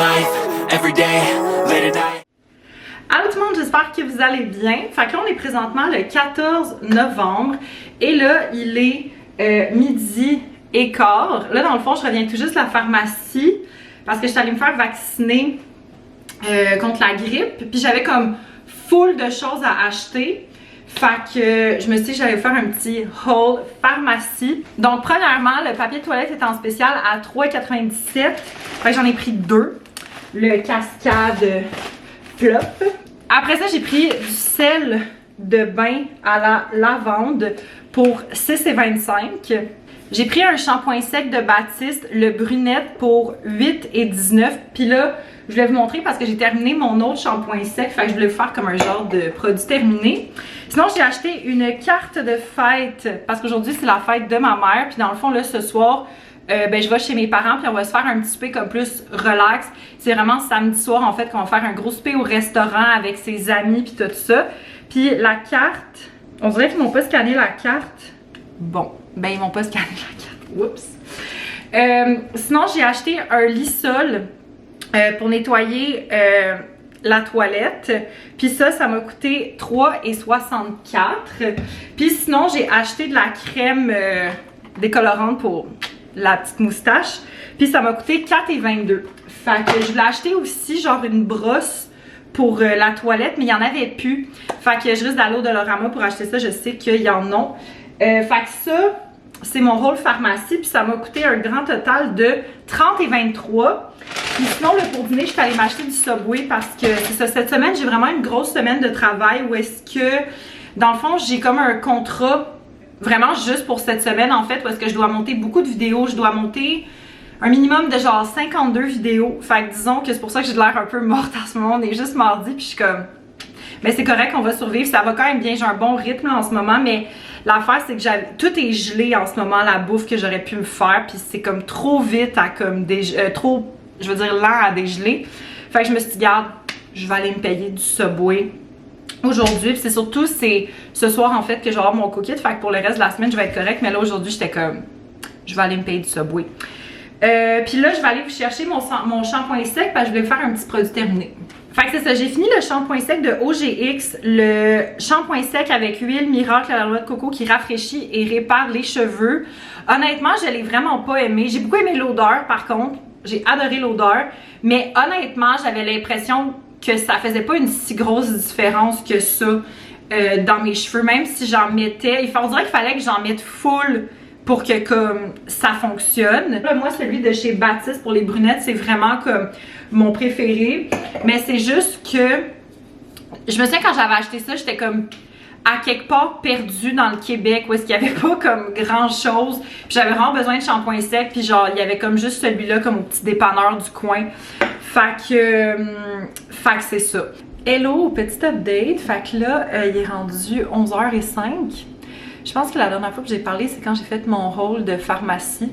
life, every day, late at night. Allô tout le monde, j'espère que vous allez bien. Fait que là, on est présentement le 14 novembre et là, il est midi et quart. Là, dans le fond, je reviens tout juste de la pharmacie parce que je suis allée me faire vacciner contre la grippe. Puis j'avais comme full de choses à acheter. Fait que je me suis dit que j'allais faire un petit haul pharmacie. Donc premièrement, le papier de toilette est en spécial à 3,97 $. Fait que j'en ai pris deux. Le Cascade Flop. Après ça, j'ai pris du sel de bain à la lavande pour 6,25 $. J'ai pris un shampoing sec de Baptiste, le brunette, pour 8,19 $. Puis là, je voulais vous montrer parce que j'ai terminé mon autre shampoing sec. Fait que je voulais vous faire comme un genre de produit terminé. Sinon, j'ai acheté une carte de fête parce qu'aujourd'hui, c'est la fête de ma mère. Puis dans le fond, là, ce soir, ben, je vais chez mes parents puis on va se faire un petit souper comme plus relax. C'est vraiment samedi soir, en fait, qu'on va faire un gros souper au restaurant avec ses amis puis tout ça. Puis la carte, on dirait qu'ils m'ont pas scanné la carte. Bon, ben ils m'ont pas scanné la carte. Oups. Sinon, j'ai acheté un lissol pour nettoyer la toilette. Puis ça m'a coûté 3,64 $. Puis sinon, j'ai acheté de la crème décolorante pour la petite moustache. Puis ça m'a coûté 4,22 $. Fait que je voulais acheter aussi genre une brosse pour la toilette, mais il n'y en avait plus. Fait que je risque d'aller au Dollarama pour acheter ça. Je sais qu'il y en a. Fait que ça, c'est mon haul pharmacie. Puis ça m'a coûté un grand total de 30,23 $. Puis sinon, là, pour dîner, je suis allée m'acheter du Subway parce que c'est ça, cette semaine, j'ai vraiment une grosse semaine de travail où est-ce que, dans le fond, j'ai comme un contrat vraiment juste pour cette semaine, en fait, où est-ce que je dois monter beaucoup de vidéos. Je dois monter un minimum de genre 52 vidéos. Fait que disons que c'est pour ça que j'ai l'air un peu morte en ce moment. On est juste mardi, puis je suis comme... Mais c'est correct, on va survivre. Ça va quand même bien. J'ai un bon rythme là, en ce moment, mais l'affaire, c'est que tout est gelé en ce moment, la bouffe que j'aurais pu me faire. Puis c'est comme trop vite à comme trop, je veux dire, lent à dégeler. Fait que je me suis dit, garde, je vais aller me payer du Subway aujourd'hui. Puis c'est surtout, c'est ce soir en fait que je vais avoir mon cookie. Fait que pour le reste de la semaine, je vais être correcte. Mais là, aujourd'hui, j'étais comme, je vais aller me payer du Subway. Puis là, je vais aller vous chercher mon shampoing sec parce que je vais faire un petit produit terminé. Fait que c'est ça, j'ai fini le shampoing sec de OGX, le shampoing sec avec huile miracle à la noix de coco qui rafraîchit et répare les cheveux. Honnêtement, je l'ai vraiment pas aimé. J'ai beaucoup aimé l'odeur par contre, j'ai adoré l'odeur, mais honnêtement, j'avais l'impression que ça faisait pas une si grosse différence que ça dans mes cheveux, même si j'en mettais, on dirait qu'il fallait que j'en mette full pour que comme ça fonctionne. Là, moi, celui de chez Baptiste pour les brunettes, c'est vraiment comme mon préféré. Mais c'est juste que je me souviens quand j'avais acheté ça, j'étais comme à quelque part perdue dans le Québec où est-ce qu'il n'y avait pas comme grand chose. Puis j'avais vraiment besoin de shampoing sec. Puis genre, il y avait comme juste celui-là comme au petit dépanneur du coin. Fait que c'est ça. Hello, petit update. Fait que là, il est rendu 11h05. Je pense que la dernière fois que j'ai parlé, c'est quand j'ai fait mon haul de pharmacie.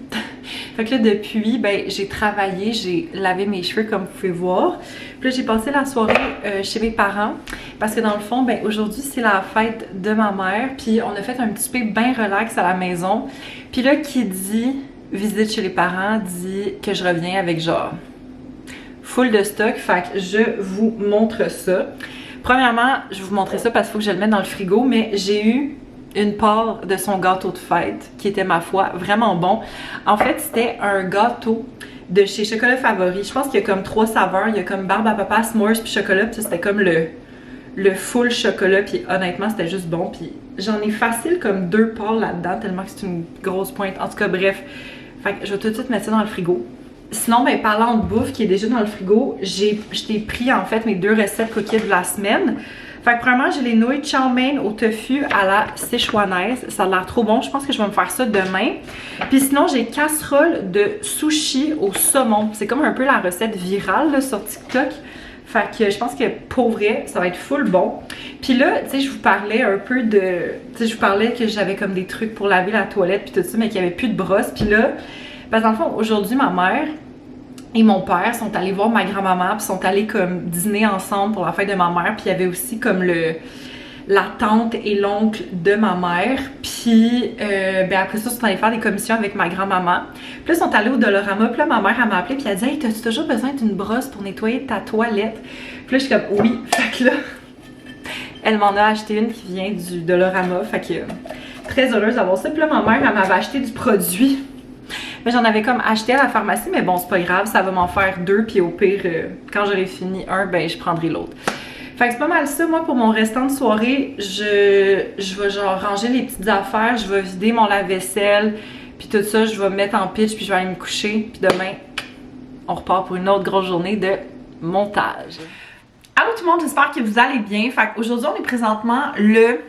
Fait que là, depuis, ben, j'ai travaillé, j'ai lavé mes cheveux comme vous pouvez voir. Puis là, j'ai passé la soirée chez mes parents. Parce que dans le fond, ben, aujourd'hui, c'est la fête de ma mère. Puis on a fait un petit souper bien relax à la maison. Puis là, qui dit visite chez les parents, dit que je reviens avec genre full de stock. Fait que je vous montre ça. Premièrement, je vais vous montrer ça parce qu'il faut que je le mette dans le frigo. Mais j'ai eu une part de son gâteau de fête qui était, ma foi, vraiment bon. En fait, c'était un gâteau de chez Chocolat Favori. Je pense qu'il y a comme 3 saveurs. Il y a comme barbe à papa, s'mores puis chocolat. Puis c'était comme le full chocolat. Puis honnêtement, c'était juste bon. Puis j'en ai facile comme 2 parts là-dedans tellement que c'est une grosse pointe. En tout cas, bref. Fait que je vais tout de suite mettre ça dans le frigo. Sinon, ben, parlant de bouffe qui est déjà dans le frigo, je t'ai pris en fait mes 2 recettes cookies de la semaine. Fait que premièrement, j'ai les nouilles chow mein au tofu à la sichuanaise. Ça a l'air trop bon. Je pense que je vais me faire ça demain. Puis sinon, j'ai casserole de sushi au saumon. C'est comme un peu la recette virale là, sur TikTok. Fait que je pense que pour vrai, ça va être full bon. Puis là, tu sais, je vous parlais un peu de... Tu sais, je vous parlais que j'avais comme des trucs pour laver la toilette puis tout ça, mais qu'il n'y avait plus de brosse. Puis là, parce que dans le fond, aujourd'hui, ma mère et mon père sont allés voir ma grand-maman, puis sont allés comme dîner ensemble pour la fête de ma mère, puis il y avait aussi comme la tante et l'oncle de ma mère. Puis ben après ça, ils sont allés faire des commissions avec ma grand-maman. Puis là, ils sont allés au Dolorama. Puis là, ma mère, elle m'a appelé puis elle a dit « Hey, t'as-tu toujours besoin d'une brosse pour nettoyer ta toilette? » Puis là, je suis comme « Oui. » Fait que là, elle m'en a acheté une qui vient du Dolorama. Fait que très heureuse d'avoir ça. Puis là, ma mère, elle m'avait acheté du produit. Mais j'en avais comme acheté à la pharmacie, mais bon, c'est pas grave, ça va m'en faire 2, puis au pire, quand j'aurai fini un, ben je prendrai l'autre. Fait que c'est pas mal ça, moi, pour mon restant de soirée, je vais genre ranger les petites affaires, je vais vider mon lave-vaisselle, puis tout ça, je vais me mettre en pitch, puis je vais aller me coucher, puis demain, on repart pour une autre grosse journée de montage. Allô tout le monde, j'espère que vous allez bien. Fait qu'aujourd'hui, on est présentement le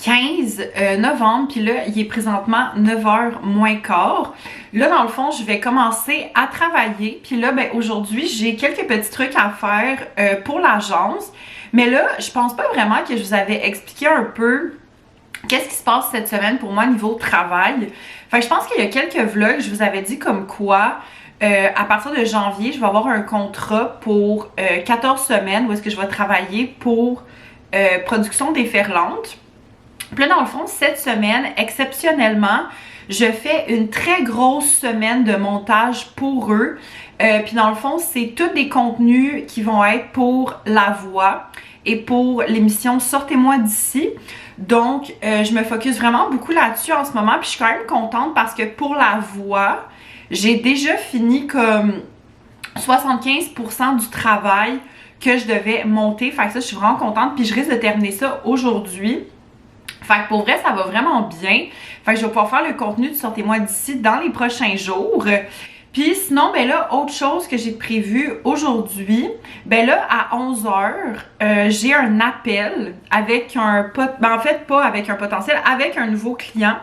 15 novembre, puis là, il est présentement 9h moins quart. Là, dans le fond, je vais commencer à travailler, puis là, ben aujourd'hui, j'ai quelques petits trucs à faire pour l'agence, mais là, je pense pas vraiment que je vous avais expliqué un peu qu'est-ce qui se passe cette semaine pour moi niveau travail. Fait que je pense qu'il y a quelques vlogs, je vous avais dit comme quoi à partir de janvier, je vais avoir un contrat pour 14 semaines où est-ce que je vais travailler pour production déferlante. Puis là, dans le fond, cette semaine, exceptionnellement, je fais une très grosse semaine de montage pour eux. Puis dans le fond, c'est tous des contenus qui vont être pour La Voix et pour l'émission Sortez-moi d'ici. Donc, je me focus vraiment beaucoup là-dessus en ce moment. Puis je suis quand même contente parce que pour La Voix, j'ai déjà fini comme 75% du travail que je devais monter. Fait que ça, je suis vraiment contente. Puis je risque de terminer ça aujourd'hui. Fait que pour vrai, ça va vraiment bien. Fait que je vais pouvoir faire le contenu de Sortez-moi d'ici dans les prochains jours. Puis sinon, ben là, autre chose que j'ai prévu aujourd'hui, ben là, à 11h, j'ai un appel avec en fait, pas avec un potentiel, avec un nouveau client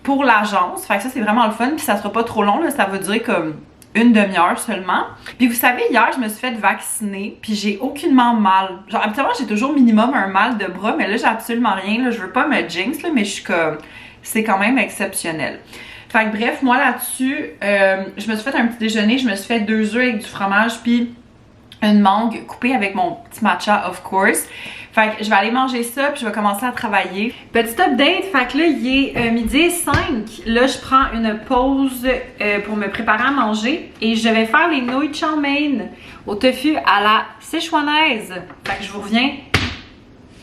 pour l'agence. Fait que ça, c'est vraiment le fun. Puis ça sera pas trop long, là, ça va durer comme une demi-heure seulement. Puis vous savez, hier, je me suis fait vacciner, puis j'ai aucunement mal. Genre, habituellement, j'ai toujours minimum un mal de bras, mais là, j'ai absolument rien. Là, je veux pas me jinx, là, mais je suis comme... C'est quand même exceptionnel. Fait que bref, moi, là-dessus, je me suis fait un petit déjeuner. Je me suis fait 2 œufs avec du fromage, puis une mangue coupée avec mon petit matcha, of course. Fait que je vais aller manger ça, puis je vais commencer à travailler. Petit update, fait que là, il est midi et 5. Là, je prends une pause pour me préparer à manger. Et je vais faire les nouilles chow mein au tofu à la sichuanaise. Fait que je vous reviens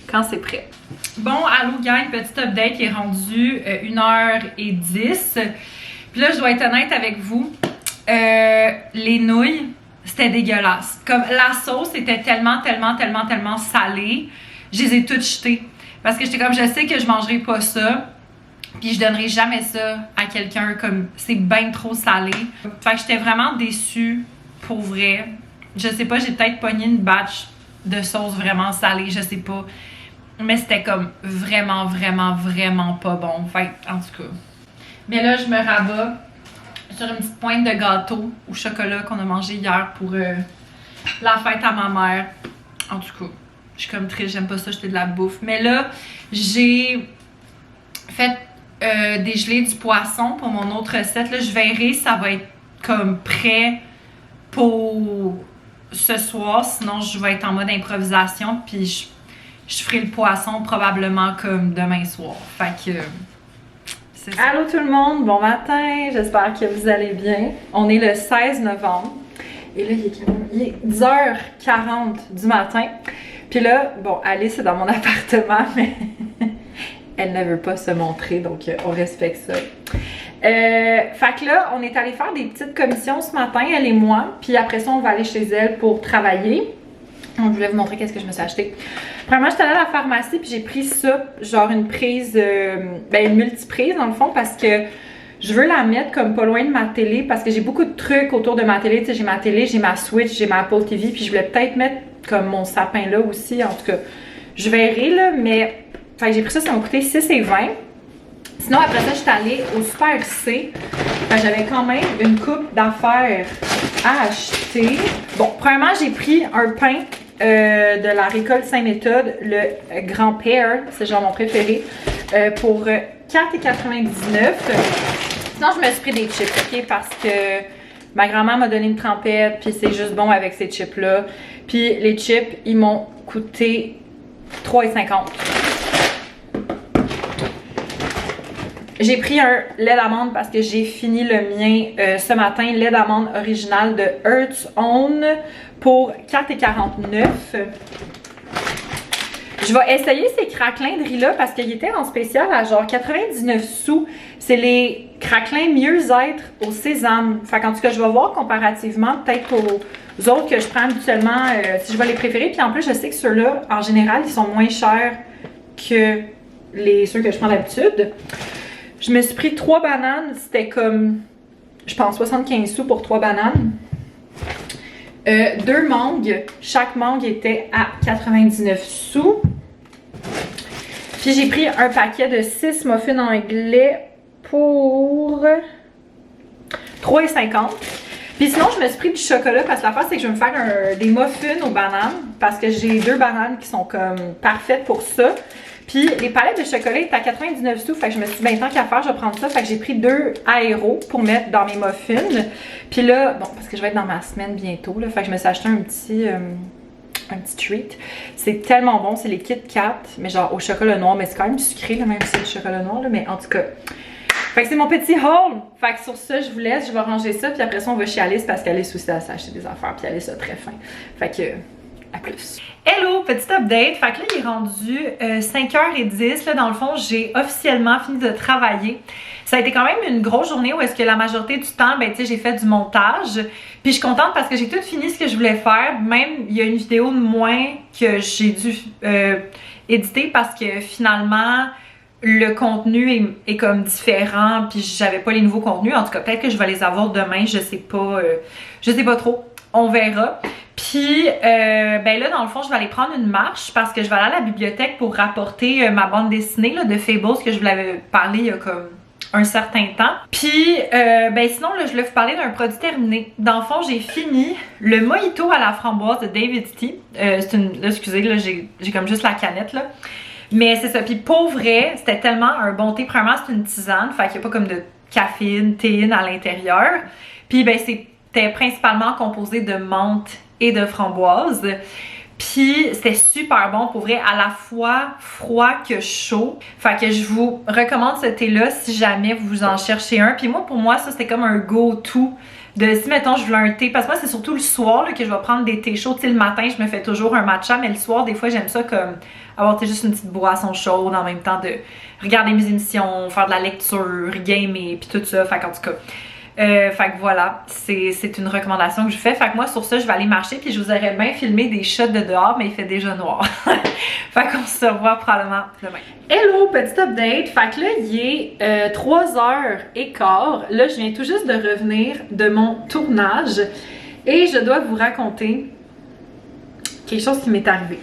quand c'est prêt. Bon, allô gang, petit update, il est rendu 1h10. Puis là, je dois être honnête avec vous. Les nouilles, c'était dégueulasse. Comme la sauce était tellement salée, je les ai toutes jetées. Parce que j'étais comme, je sais que je mangerai pas ça, puis je donnerai jamais ça à quelqu'un, comme c'est bien trop salé. Fait que j'étais vraiment déçue, pour vrai. Je sais pas, j'ai peut-être pogné une batch de sauce vraiment salée, je sais pas. Mais c'était comme vraiment pas bon. Fait en tout cas. Mais là, je me rabats sur une petite pointe de gâteau au chocolat qu'on a mangé hier pour la fête à ma mère. En tout cas, je suis comme triste, j'aime pas ça, jeter de la bouffe. Mais là, j'ai fait dégeler du poisson pour mon autre recette. Là, je verrai si ça va être comme prêt pour ce soir. Sinon, je vais être en mode improvisation. Puis je ferai le poisson probablement comme demain soir. Fait que... Allô tout le monde, bon matin, j'espère que vous allez bien. On est le 16 novembre et là il est 10h40 du matin. Puis là, bon, Alice est dans mon appartement, mais elle ne veut pas se montrer, donc on respecte ça. Fait que là, on est allé faire des petites commissions ce matin, elle et moi, puis après ça, on va aller chez elle pour travailler. Donc, je voulais vous montrer qu'est-ce que je me suis acheté. Premièrement, j'étais allée à la pharmacie puis j'ai pris ça, genre une prise, une multiprise dans le fond parce que je veux la mettre comme pas loin de ma télé parce que j'ai beaucoup de trucs autour de ma télé. Tu sais, j'ai ma télé, j'ai ma Switch, j'ai ma Apple TV puis je voulais peut-être mettre comme mon sapin là aussi. En tout cas, je verrai là, mais fait que j'ai pris ça, ça m'a coûté 6,20. Sinon, après ça, j'étais allée au Super C. J'avais quand même une coupe d'affaires à acheter. Bon, premièrement, j'ai pris un pain de la récolte Saint-Méthode, le grand-père, c'est genre mon préféré, pour 4,99. Sinon, je me suis pris des chips, ok, parce que ma grand-mère m'a donné une trempette, puis c'est juste bon avec ces chips-là. Puis les chips, ils m'ont coûté 3,50. J'ai pris un lait d'amande parce que j'ai fini le mien ce matin, lait d'amande original de Earth's Own pour 4,49. Je vais essayer ces craquelins de riz-là parce qu'ils étaient en spécial à genre 99 sous. C'est les craquelins mieux-être au sésame. Fait qu'en tout cas, je vais voir comparativement peut-être aux autres que je prends habituellement si je vais les préférer. Puis en plus, je sais que ceux-là, en général, ils sont moins chers que ceux que je prends d'habitude. Je me suis pris 3 bananes. C'était comme, je pense, 75 sous pour 3 bananes. 2 mangues. Chaque mangue était à 99 sous. Puis j'ai pris un paquet de 6 muffins anglais pour 3,50. Puis sinon, je me suis pris du chocolat parce que l'affaire, c'est que je vais me faire des muffins aux bananes parce que j'ai 2 bananes qui sont comme parfaites pour ça. Puis les palettes de chocolat étaient à 99 sous, fait que je me suis dit, ben tant qu'à faire, je vais prendre ça. Fait que j'ai pris 2 aéros pour mettre dans mes muffins. Puis là, bon, parce que je vais être dans ma semaine bientôt, là, fait que je me suis acheté un petit treat. C'est tellement bon, c'est les Kit Kat, mais genre au chocolat noir, mais c'est quand même sucré, là, même si c'est du chocolat noir, là, mais en tout cas. Fait que c'est mon petit haul. Fait que sur ça, je vous laisse, je vais ranger ça, puis après ça, on va chez Alice parce qu'Alice aussi, elle s'acheter des affaires, puis Alice a très faim. Fait que, à plus. Hello, petit update. Fait que là, il est rendu 5h10. Là, dans le fond, j'ai officiellement fini de travailler. Ça a été quand même une grosse journée où est-ce que la majorité du temps, ben tu sais, j'ai fait du montage. Puis je suis contente parce que j'ai tout fini ce que je voulais faire. Même, il y a une vidéo de moins que j'ai dû éditer parce que finalement, le contenu est comme différent. Puis j'avais pas les nouveaux contenus. En tout cas, peut-être que je vais les avoir demain. Je sais pas trop. On verra. Puis, ben là, dans le fond, je vais aller prendre une marche parce que je vais aller à la bibliothèque pour rapporter ma bande dessinée là, de Fables que je vous l'avais parlé il y a comme un certain temps. Puis, ben sinon, là, je voulais vous parler d'un produit terminé. Dans le fond, j'ai fini le mojito à la framboise de David Tea. Là, excusez, là, j'ai comme juste la canette, là. Mais c'est ça. Puis, pour vrai, c'était tellement un bon thé. Premièrement, c'est une tisane. Fait qu'il n'y a pas comme de caféine, théine à l'intérieur. Puis, ben, c'était principalement composé de menthe et de framboise. Puis c'était super bon pour vrai, à la fois froid que chaud. Fait que je vous recommande ce thé-là si jamais vous en cherchez un. Puis moi, pour moi, ça c'était comme un go-to de si mettons je voulais un thé. Parce que moi, c'est surtout le soir là, que je vais prendre des thés chauds. Tu sais, le matin, je me fais toujours un matcha, mais le soir, des fois, j'aime ça comme avoir juste une petite boisson chaude en même temps de regarder mes émissions, faire de la lecture, gamer, puis tout ça. Fait qu'en tout cas. Fait que voilà, c'est une recommandation que je fais. Fait que moi sur ça, je vais aller marcher puis je vous aurais bien filmé des shots de dehors, mais il fait déjà noir. Fait qu'on se revoit probablement demain. Hello, petit update. Fait que là, il est 3h15. Là, je viens tout juste de revenir de mon tournage et je dois vous raconter quelque chose qui m'est arrivé.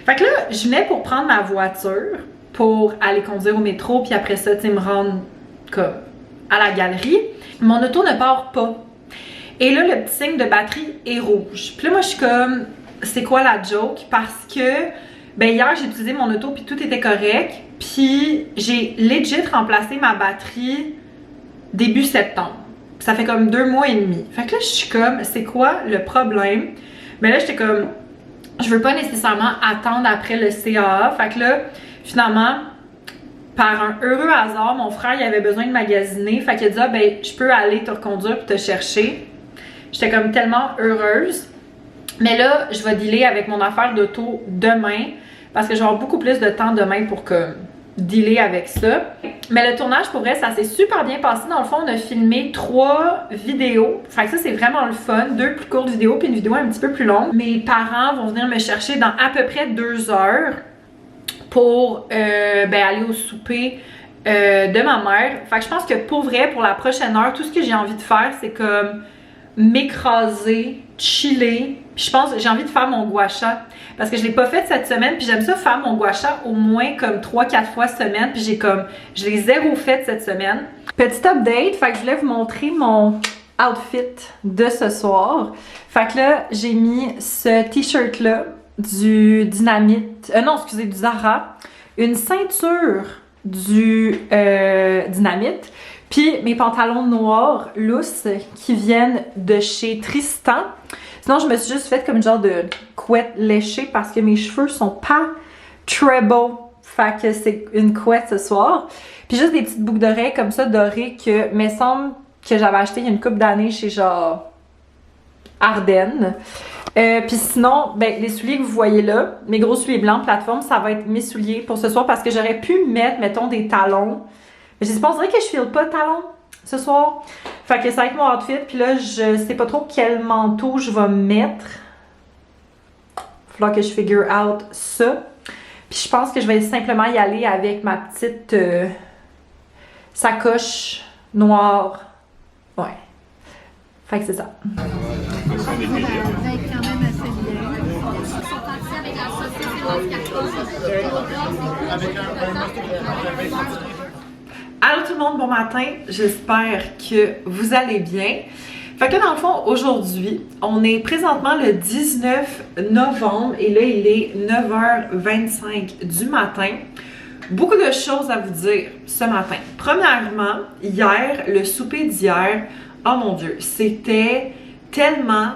Fait que là, je venais pour prendre ma voiture pour aller conduire au métro puis après ça, tu sais, me rendre comme à la galerie. Mon auto ne part pas. Et là, le petit signe de batterie est rouge. Puis là, moi, je suis comme, c'est quoi la joke? Parce que, ben hier, j'ai utilisé mon auto puis tout était correct. Puis j'ai legit remplacé ma batterie début septembre. Ça fait comme 2 mois et demi. Fait que là, je suis comme, c'est quoi le problème? Mais là, j'étais comme, je veux pas nécessairement attendre après le CAA. Fait que là, finalement, par un heureux hasard, mon frère il avait besoin de magasiner. Fait qu'il a dit, ah, ben, je peux aller te reconduire et te chercher. J'étais comme tellement heureuse. Mais là, je vais dealer avec mon affaire d'auto demain. Parce que je vais avoir beaucoup plus de temps demain pour que dealer avec ça. Mais le tournage, pour vrai, ça s'est super bien passé. Dans le fond, on a filmé 3 vidéos. Fait que ça, c'est vraiment le fun. 2 plus courtes vidéos, puis une vidéo un petit peu plus longue. Mes parents vont venir me chercher dans à peu près 2 heures pour ben, aller au souper de ma mère. Fait que je pense que pour vrai, pour la prochaine heure, tout ce que j'ai envie de faire, c'est comme m'écraser, chiller. Puis je pense que j'ai envie de faire mon gua sha parce que je l'ai pas fait cette semaine. Puis j'aime ça faire mon gua sha au moins comme 3-4 fois semaine. Puis je l'ai zéro fait cette semaine. Petit update, fait que je voulais vous montrer mon outfit de ce soir. Fait que là, j'ai mis ce t-shirt là du Dynamite, non excusez, du Zara, une ceinture du Dynamite, puis mes pantalons noirs lousses qui viennent de chez Tristan. Sinon, je me suis juste fait comme une genre de couette léchée parce que mes cheveux sont pas treble. Fait que c'est une couette ce soir. Puis juste des petites boucles d'oreilles comme ça dorées que, me semble que j'avais acheté il y a une couple d'années chez genre Ardennes. Puis sinon, ben, les souliers que vous voyez là, mes gros souliers blancs plateforme, ça va être mes souliers pour ce soir parce que j'aurais pu mettre, mettons, des talons. Mais je pense que je file pas de talons ce soir. Fait que ça va être mon outfit. Puis là, je sais pas trop quel manteau je vais mettre. Il va falloir que je figure out ça. Puis je pense que je vais simplement y aller avec ma petite sacoche noire. Ouais. Fait que c'est ça. Ça va être quand même assez bien. Ils sont partis avec la saucisse et l'oscarpone. Allô tout le monde, bon matin. J'espère que vous allez bien. Fait que dans le fond, aujourd'hui, on est présentement le 19 novembre et là, il est 9h25 du matin. Beaucoup de choses à vous dire ce matin. Premièrement, hier, le souper d'hier, oh mon Dieu, c'était tellement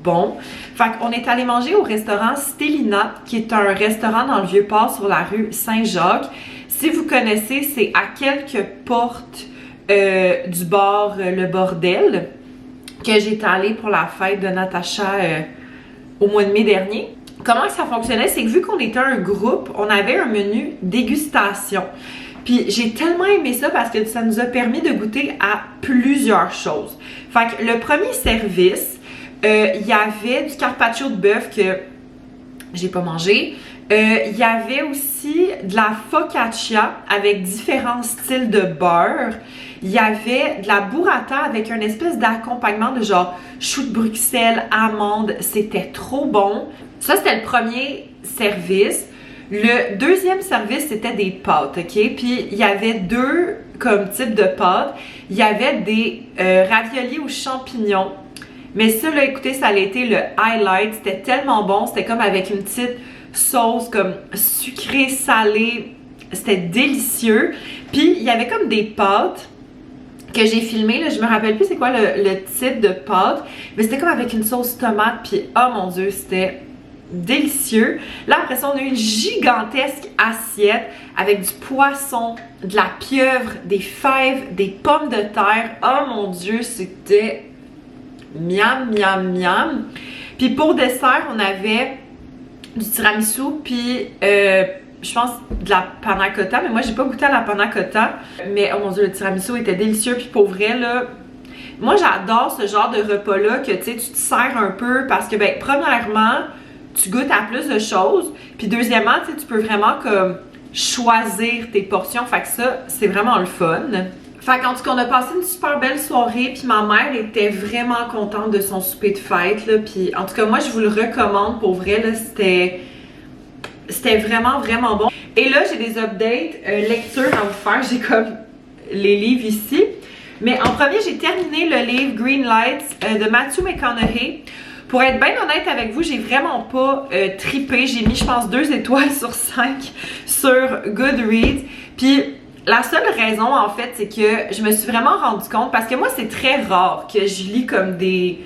bon. Fait qu'on est allé manger au restaurant Stélina, qui est un restaurant dans le Vieux-Port sur la rue Saint-Jacques. Si vous connaissez, c'est à quelques portes du bar Le Bordel, que j'étais allée pour la fête de Natacha au mois de mai dernier. Comment ça fonctionnait? C'est que vu qu'on était un groupe, on avait un menu dégustation. Puis j'ai tellement aimé ça parce que ça nous a permis de goûter à plusieurs choses. Fait que le premier service, il y avait du carpaccio de bœuf que j'ai pas mangé. Il y avait aussi de la focaccia avec différents styles de beurre. Il y avait de la burrata avec un espèce d'accompagnement de genre chou de Bruxelles, amandes. C'était trop bon. Ça, c'était le premier service. Le deuxième service, c'était des pâtes, OK? Puis, il y avait deux comme types de pâtes. Il y avait des raviolis aux champignons. Mais ça, là, écoutez, ça a été le highlight. C'était tellement bon. C'était comme avec une petite sauce comme sucrée, salée. C'était délicieux. Puis, il y avait comme des pâtes que j'ai filmé, là, je me rappelle plus c'est quoi le type de pâte, mais c'était comme avec une sauce tomate, puis oh mon Dieu, c'était délicieux. Là, après ça, on a eu une gigantesque assiette avec du poisson, de la pieuvre, des fèves, des pommes de terre. Oh mon Dieu, c'était miam, miam, miam. Puis pour dessert, on avait du tiramisu, puis je pense de la panna cotta, mais moi j'ai pas goûté à la panna cotta. Mais oh mon Dieu, le tiramisu était délicieux, puis pour vrai là, moi j'adore ce genre de repas-là que tu sais, tu te sers un peu parce que ben premièrement, tu goûtes à plus de choses, puis deuxièmement, tu sais, tu peux vraiment comme choisir tes portions, fait que ça, c'est vraiment le fun. Fait qu'en tout cas, on a passé une super belle soirée, puis ma mère était vraiment contente de son souper de fête, là, puis en tout cas, moi je vous le recommande, pour vrai, là, c'était vraiment bon. Et là, j'ai des updates lecture à vous faire. J'ai comme les livres ici. Mais en premier, j'ai terminé le livre Green Lights de Matthew McConaughey. Pour être bien honnête avec vous, j'ai vraiment pas trippé. J'ai mis, je pense, 2 étoiles sur 5 sur Goodreads. Puis la seule raison, en fait, c'est que je me suis vraiment rendu compte, parce que moi, c'est très rare que je lis comme des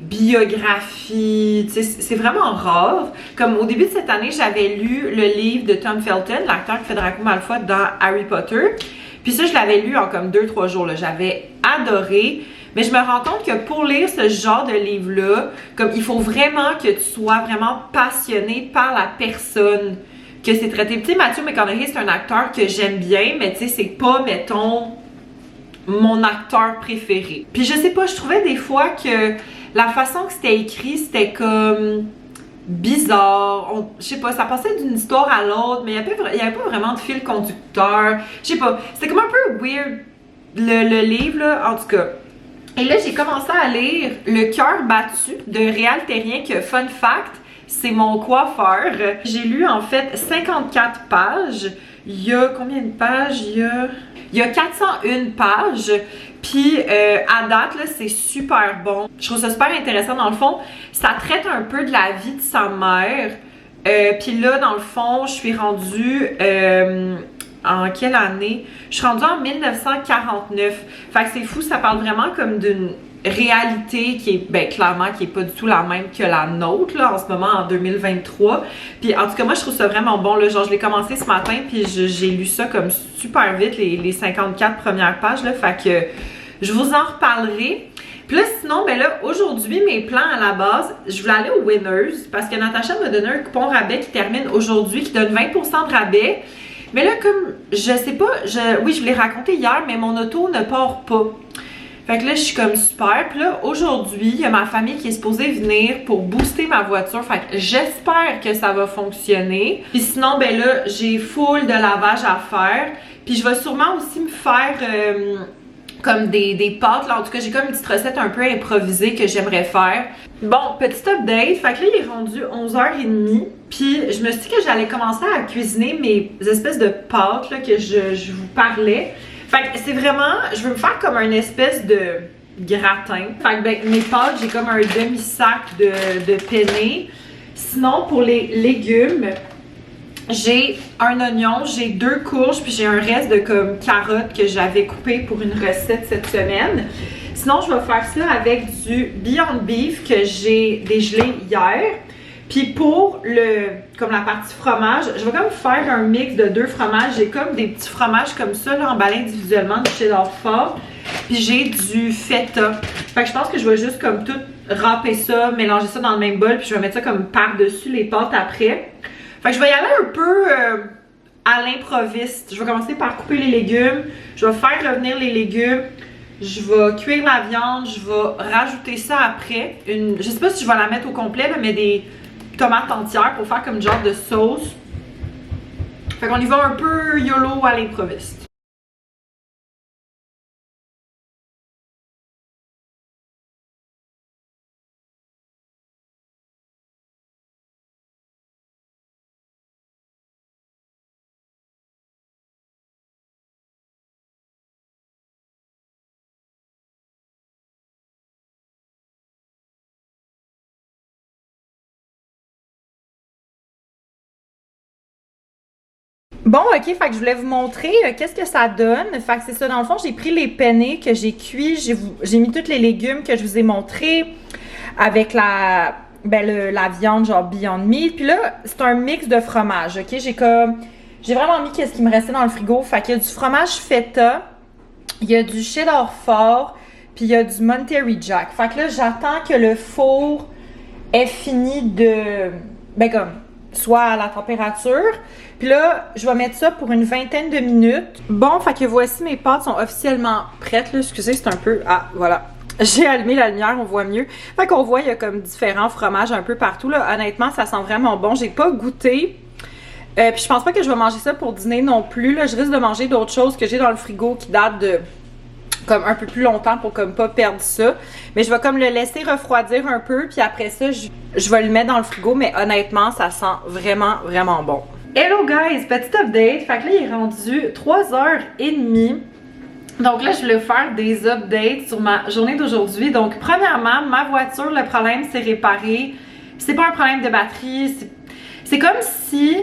biographies, tu sais, c'est vraiment rare. Comme au début de cette année, j'avais lu le livre de Tom Felton, l'acteur qui fait Draco Malfoy dans Harry Potter. Puis ça, je l'avais lu en comme 2-3 jours, là. J'avais adoré. Mais je me rends compte que pour lire ce genre de livre-là, comme il faut vraiment que tu sois vraiment passionné par la personne que c'est traité. Tu sais, Matthew McConaughey, c'est un acteur que j'aime bien, mais tu sais, c'est pas, mettons, mon acteur préféré. Puis je sais pas, je trouvais des fois que la façon que c'était écrit, c'était comme bizarre. Je sais pas, ça passait d'une histoire à l'autre, mais il y avait pas vraiment de fil conducteur. Je sais pas, c'était comme un peu weird le livre, là, en tout cas. Et là, j'ai commencé à lire Le cœur battu de Réal Terrien, que fun fact, c'est mon coiffeur. J'ai lu en fait 54 pages. Il y a combien de pages? Il y a 401 pages. Puis à date, là, c'est super bon. Je trouve ça super intéressant. Dans le fond, ça traite un peu de la vie de sa mère. Puis là, dans le fond, je suis rendue... en quelle année? Je suis rendue en 1949. Fait que c'est fou, ça parle vraiment comme d'une réalité qui est, ben clairement, qui est pas du tout la même que la nôtre, là, en ce moment, en 2023. Puis en tout cas, moi, je trouve ça vraiment bon, là. Genre, je l'ai commencé ce matin, puis j'ai lu ça comme super vite, les 54 premières pages, là. Fait que je vous en reparlerai. Puis là, sinon, ben là, aujourd'hui, mes plans à la base, je voulais aller au Winners, parce que Natacha m'a donné un coupon rabais qui termine aujourd'hui, qui donne 20% de rabais. Mais là, comme, je sais pas, oui, je vous l'ai raconté hier, mais mon auto ne part pas. Fait que là, je suis comme super. Puis là, aujourd'hui, il y a ma famille qui est supposée venir pour booster ma voiture. Fait que j'espère que ça va fonctionner. Puis sinon, ben là, j'ai full de lavage à faire. Puis je vais sûrement aussi me faire comme des pâtes. Là, en tout cas, j'ai comme une petite recette un peu improvisée que j'aimerais faire. Bon, petit update. Fait que là, il est rendu 11h30. Puis je me suis dit que j'allais commencer à cuisiner mes espèces de pâtes là, que je vous parlais. Fait que c'est vraiment, je veux me faire comme une espèce de gratin. Fait que ben, mes pâtes, j'ai comme un demi-sac de penne. Sinon, pour les légumes, j'ai un oignon, j'ai 2 courges, puis j'ai un reste de comme carottes que j'avais coupé pour une recette cette semaine. Sinon, je vais faire ça avec du Beyond Beef que j'ai dégelé hier. Puis pour comme la partie fromage, je vais comme faire un mix de 2 fromages. J'ai comme des petits fromages comme ça, là, emballés individuellement, du cheddar fort. Puis j'ai du feta. Fait que je pense que je vais juste comme tout râper ça, mélanger ça dans le même bol, puis je vais mettre ça comme par-dessus les pâtes après. Fait que je vais y aller un peu à l'improviste. Je vais commencer par couper les légumes. Je vais faire revenir les légumes. Je vais cuire la viande. Je vais rajouter ça après. Je sais pas si je vais la mettre au complet, là, mais des tomates entières pour faire comme genre de sauce. Fait qu'on y va un peu YOLO à l'improviste. Bon, ok, fait que je voulais vous montrer qu'est-ce que ça donne. Fait que c'est ça, dans le fond, j'ai pris les penne que j'ai cuits, j'ai mis tous les légumes que je vous ai montrés avec la viande genre Beyond Meat. Puis là, c'est un mix de fromage, ok? J'ai vraiment mis qu'est-ce qui me restait dans le frigo. Fait qu'il y a du fromage feta, il y a du cheddar fort, puis il y a du Monterey Jack. Fait que là, j'attends que le four ait fini de... ben comme... soit à la température. Puis là, je vais mettre ça pour une vingtaine de minutes. Bon, fait que voici mes pâtes sont officiellement prêtes. Là. Excusez, c'est un peu... Ah, voilà. J'ai allumé la lumière, on voit mieux. Fait qu'on voit, il y a comme différents fromages un peu partout. Là. Honnêtement, ça sent vraiment bon. J'ai pas goûté. Puis je pense pas que je vais manger ça pour dîner non plus. Là. Je risque de manger d'autres choses que j'ai dans le frigo qui datent de... comme un peu plus longtemps pour comme pas perdre ça. Mais je vais comme le laisser refroidir un peu, puis après ça, je vais le mettre dans le frigo, mais honnêtement, ça sent vraiment, vraiment bon. Hello guys! Petit update. Fait que là, il est rendu 3h30. Donc là, je voulais faire des updates sur ma journée d'aujourd'hui. Donc, premièrement, ma voiture, le problème s'est réparé. C'est pas un problème de batterie. C'est comme si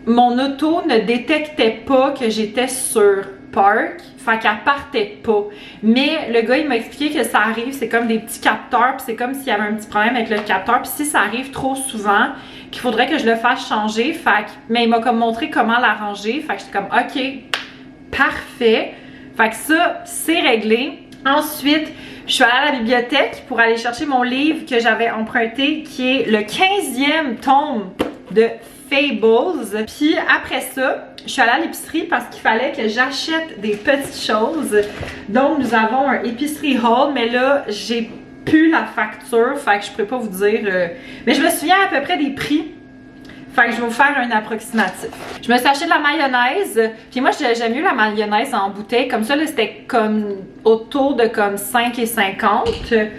mon auto ne détectait pas que j'étais sur Park, fait qu'elle partait pas. Mais le gars, il m'a expliqué que ça arrive, c'est comme des petits capteurs, puis c'est comme s'il y avait un petit problème avec le capteur, puis si ça arrive trop souvent, qu'il faudrait que je le fasse changer, mais il m'a comme montré comment l'arranger, fait que j'étais comme ok, parfait. Fait que ça, c'est réglé. Ensuite, je suis allée à la bibliothèque pour aller chercher mon livre que j'avais emprunté, qui est le 15e tome de Fables. Puis après ça, je suis allée à l'épicerie parce qu'il fallait que j'achète des petites choses. Donc nous avons un épicerie haul, mais là j'ai plus la facture, fait que je pourrais pas vous dire. Mais je me souviens à peu près des prix. Fait que je vais vous faire un approximatif. Je me suis acheté de la mayonnaise. Puis moi j'aime mieux la mayonnaise en bouteille. Comme ça là c'était comme autour de comme 5,50.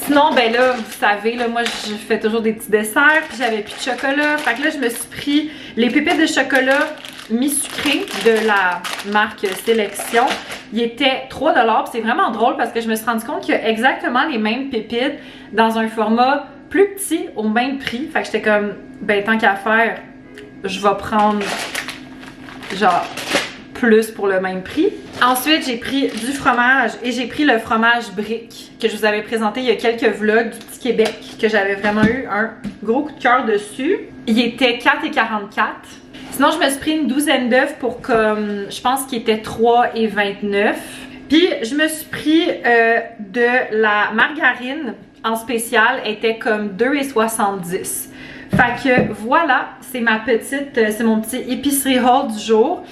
Sinon, ben là, vous savez, là, moi, je fais toujours des petits desserts, puis j'avais plus de chocolat. Fait que là, je me suis pris les pépites de chocolat mi-sucré de la marque Sélection. Il était 3 $, puis c'est vraiment drôle parce que je me suis rendu compte qu'il y a exactement les mêmes pépites dans un format plus petit au même prix. Fait que j'étais comme, ben tant qu'à faire, je vais prendre genre plus pour le même prix. Ensuite, j'ai pris du fromage et j'ai pris le fromage brique que je vous avais présenté il y a quelques vlogs du Petit Québec, que j'avais vraiment eu un gros coup de cœur dessus. Il était 4,44 $. Sinon, je me suis pris une douzaine d'œufs pour comme, je pense qu'il était 3,29 $. Puis, je me suis pris de la margarine en spécial, elle était comme 2,70 $. Fait que voilà, c'est mon petit épicerie haul du jour.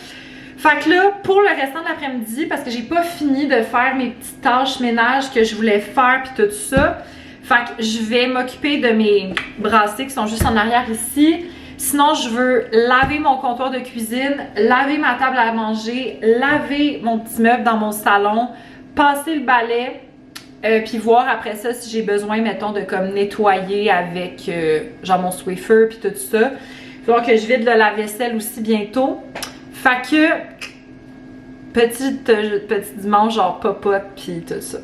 Fait que là, pour le restant de l'après-midi, parce que j'ai pas fini de faire mes petites tâches ménage que je voulais faire puis tout ça, fait que je vais m'occuper de mes brassées qui sont juste en arrière ici. Sinon, je veux laver mon comptoir de cuisine, laver ma table à manger, laver mon petit meuble dans mon salon, passer le balai, puis voir après ça si j'ai besoin, mettons, de comme nettoyer avec genre mon Swiffer puis tout ça. Il va falloir que je vide le lave-vaisselle aussi bientôt. Fait que petit dimanche genre pop-up puis tout ça.